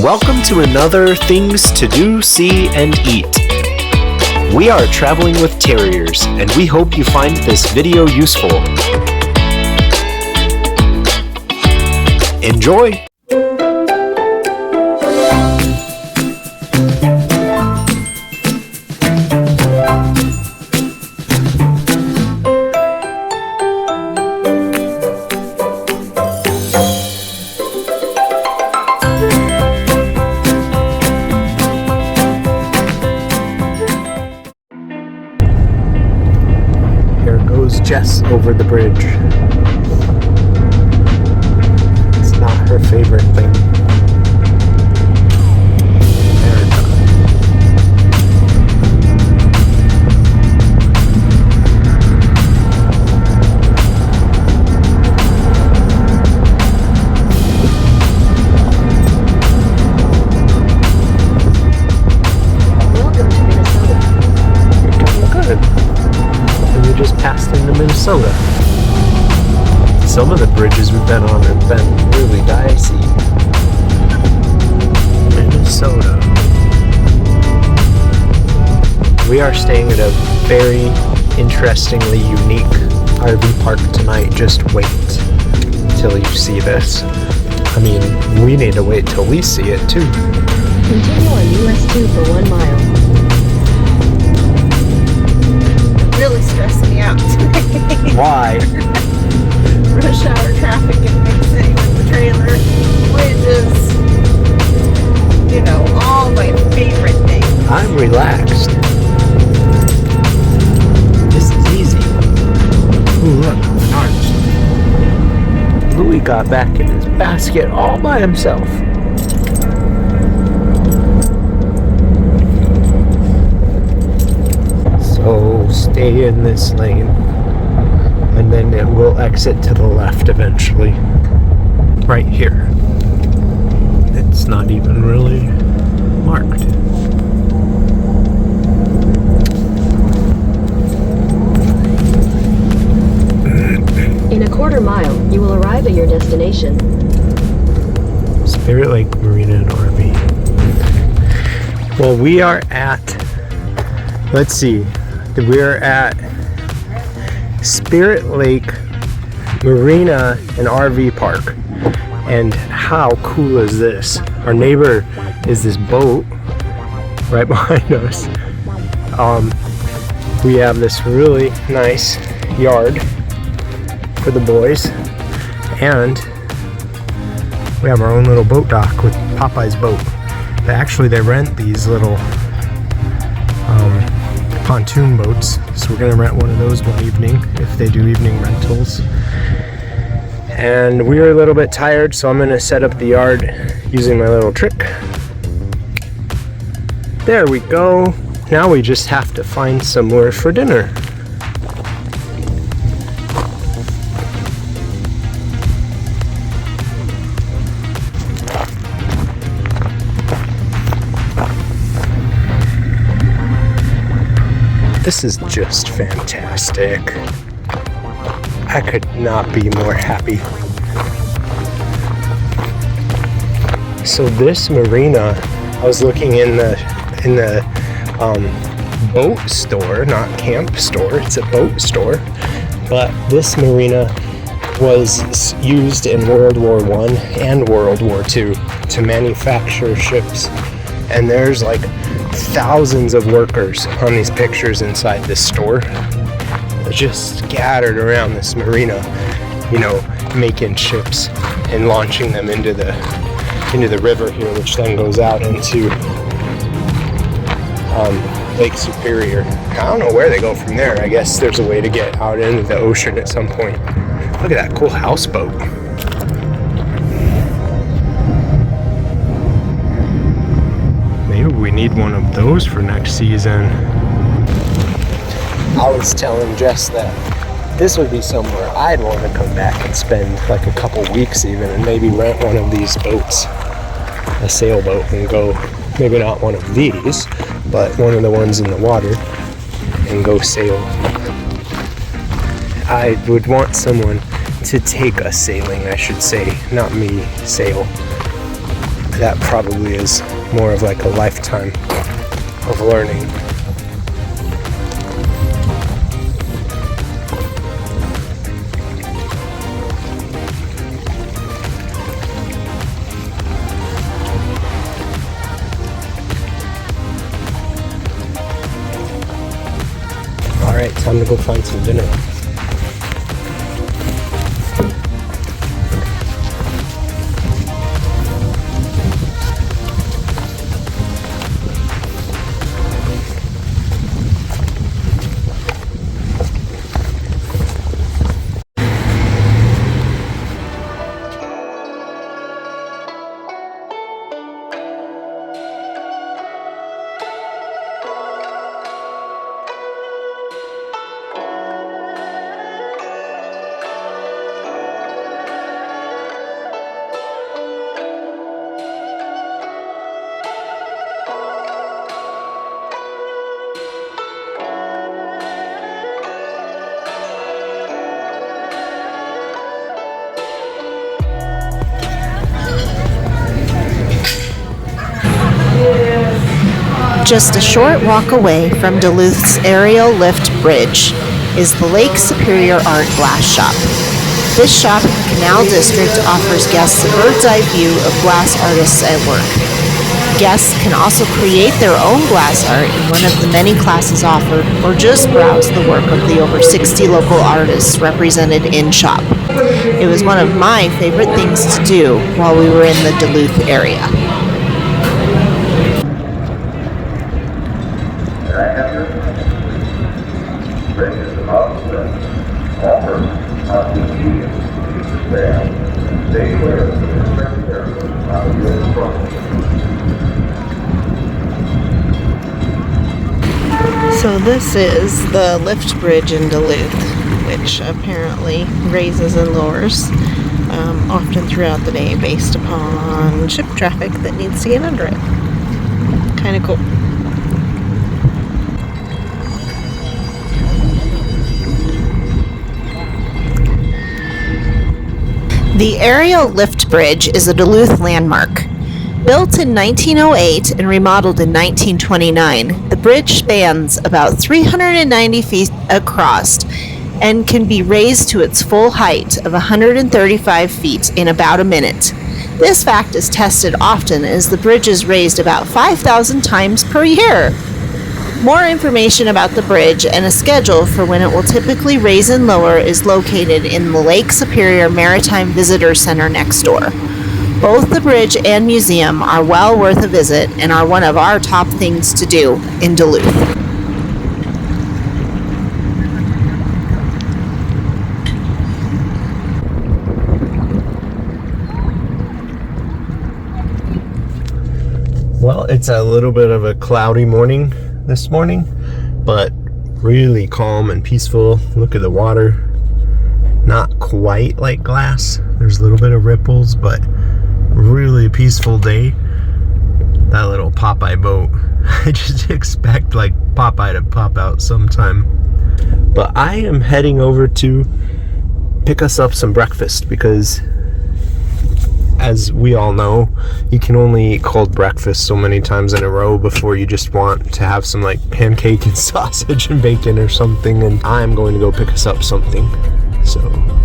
Welcome to another Things to Do, See, and Eat. We are traveling with Terriers, and we hope you find this video useful. Enjoy! Jess over the bridge. It's not her favorite thing. Welcome to Minnesota. Good. We just passed into Minnesota. Some of the bridges we've been on have been really dicey. Minnesota. We are staying at a very interestingly unique RV park tonight. Just wait till you see this. I mean, we need to wait till we see it too. Continue on US 2 for 1 mile. Really stressing me out today. Why? Rush hour traffic in Big City with the trailer, which is, you know, all my favorite things. I'm relaxed. This is easy. Ooh, look, Menards. Louis got back in his basket all by himself. So stay in this lane, and then it will exit to the left eventually. Right here. It's not even really marked. In a quarter mile, you will arrive at your destination. Spirit Lake Marina and RV. Well, we are at, let's see, we're at Spirit Lake Marina and RV Park. And how cool is this? Our neighbor is this boat right behind us. We have this really nice yard for the boys, and we have our own little boat dock with Popeye's boat. But actually, they rent these little pontoon boats, so we're gonna rent one of those one evening if they do evening rentals. And we are a little bit tired, so I'm gonna set up the yard using my little trick. There we go. Now we just have to find somewhere for dinner. This is just fantastic. I could not be more happy. So this marina, I was looking in the boat store, not camp store, it's a boat store. But this marina was used in World War I and World War II to manufacture ships. And there's like thousands of workers on these pictures inside this store, just scattered around this marina, you know, making ships and launching them into the river here, which then goes out into Lake Superior. I don't know where they go from there. I guess there's a way to get out into the ocean at some point. Look at that cool houseboat. We need one of those for next season. I was telling Jess that this would be somewhere I'd want to come back and spend like a couple weeks even, and maybe rent one of these boats, a sailboat, and go, maybe not one of these, but one of the ones in the water, and go sail. I would want someone to take us sailing, I should say, not me sail. that probably is more of like a lifetime of learning. All right, time to go find some dinner. Just a short walk away from Duluth's aerial lift bridge is the Lake Superior Art Glass Shop. This shop in the Canal District offers guests a bird's-eye view of glass artists at work. Guests can also create their own glass art in one of the many classes offered, or just browse the work of the over 60 local artists represented in shop. It was one of my favorite things to do while we were in the Duluth area. So this is the lift bridge in Duluth, which apparently raises and lowers often throughout the day based upon ship traffic that needs to get under it. Kind of cool. The aerial lift bridge is a Duluth landmark. Built in 1908 and remodeled in 1929, the bridge spans about 390 feet across and can be raised to its full height of 135 feet in about a minute. This fact is tested often as the bridge is raised about 5,000 times per year. More information about the bridge and a schedule for when it will typically raise and lower is located in the Lake Superior Maritime Visitor Center next door. Both the bridge and museum are well worth a visit and are one of our top things to do in Duluth. Well, it's a little bit of a cloudy morning this morning, but really calm and peaceful. Look at the water. Not quite like glass. There's a little bit of ripples, but really peaceful day. That little Popeye boat. I just expect like Popeye to pop out sometime. But I am heading over to pick us up some breakfast because, as we all know, you can only eat cold breakfast so many times in a row before you just want to have some like pancake and sausage and bacon or something. And I'm going to go pick us up something. So,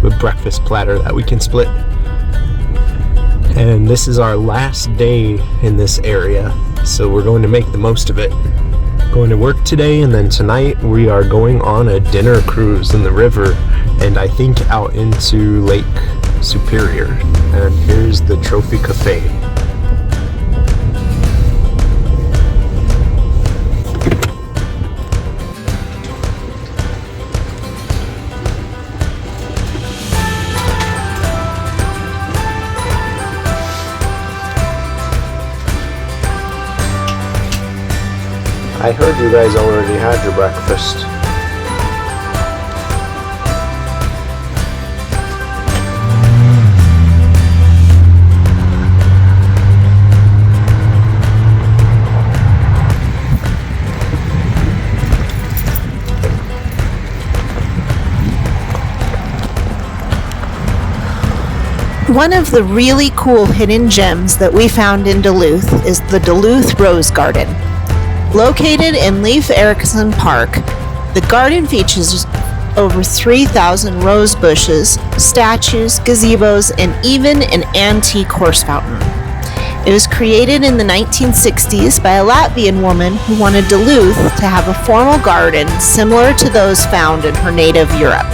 a breakfast platter that we can split. And this is our last day in this area, so we're going to make the most of it. Going to work today, and then tonight we are going on a dinner cruise in the river, and I think out into Lake Superior. And here's the Trophy Cafe. I heard you guys already had your breakfast. One of the really cool hidden gems that we found in Duluth is the Duluth Rose Garden. Located in Leif Erikson Park, the garden features over 3,000 rose bushes, statues, gazebos, and even an antique horse fountain. It was created in the 1960s by a Latvian woman who wanted Duluth to have a formal garden similar to those found in her native Europe.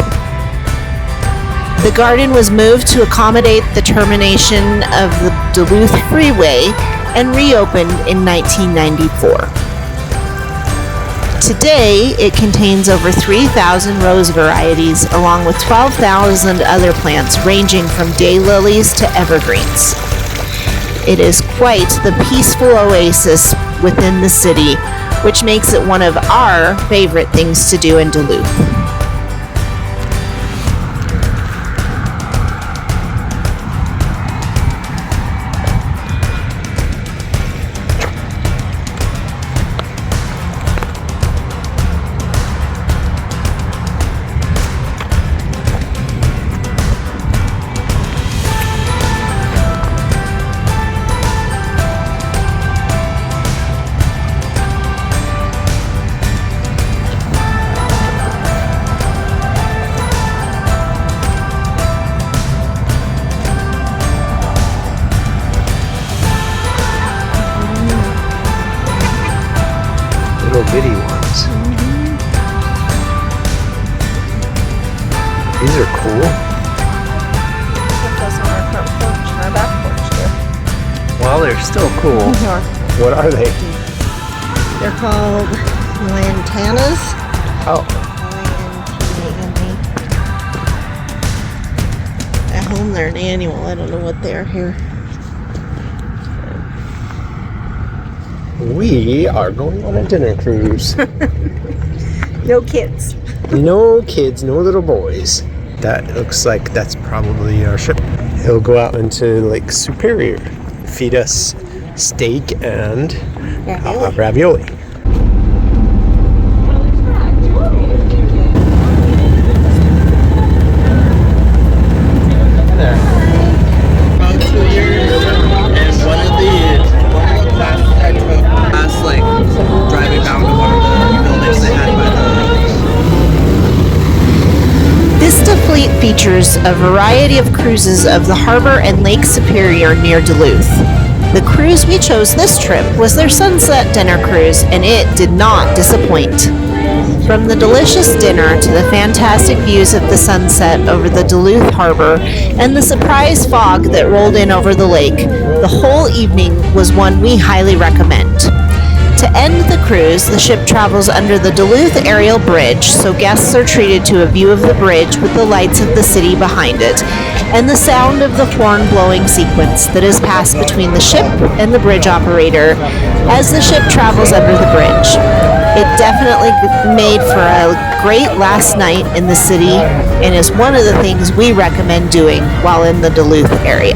The garden was moved to accommodate the termination of the Duluth Freeway and reopened in 1994. Today, it contains over 3,000 rose varieties, along with 12,000 other plants ranging from daylilies to evergreens. It is quite the peaceful oasis within the city, which makes it one of our favorite things to do in Duluth. Little bitty ones. These are cool. Put those on our front porch, our back porch here. Well, they're still cool. What are they? They're called lantanas. Oh, At home they're an annual. I don't know what they are here. we are going on a dinner cruise. No kids. No kids, no little boys. That looks like that's probably our ship. He'll go out into Lake Superior, feed us steak and ravioli. About 2 years, and one of the last like driving down to one of the buildings they had by the. Vista Fleet features a variety of cruises of the harbor and Lake Superior near Duluth. The cruise we chose this trip was their sunset dinner cruise, and it did not disappoint. From the delicious dinner to the fantastic views of the sunset over the Duluth harbor and the surprise fog that rolled in over the lake, the whole evening was one we highly recommend. To end the cruise, the ship travels under the Duluth Aerial Bridge, so guests are treated to a view of the bridge with the lights of the city behind it, and the sound of the horn-blowing sequence that is passed between the ship and the bridge operator as the ship travels under the bridge. It definitely made for a great last night in the city and is one of the things we recommend doing while in the Duluth area.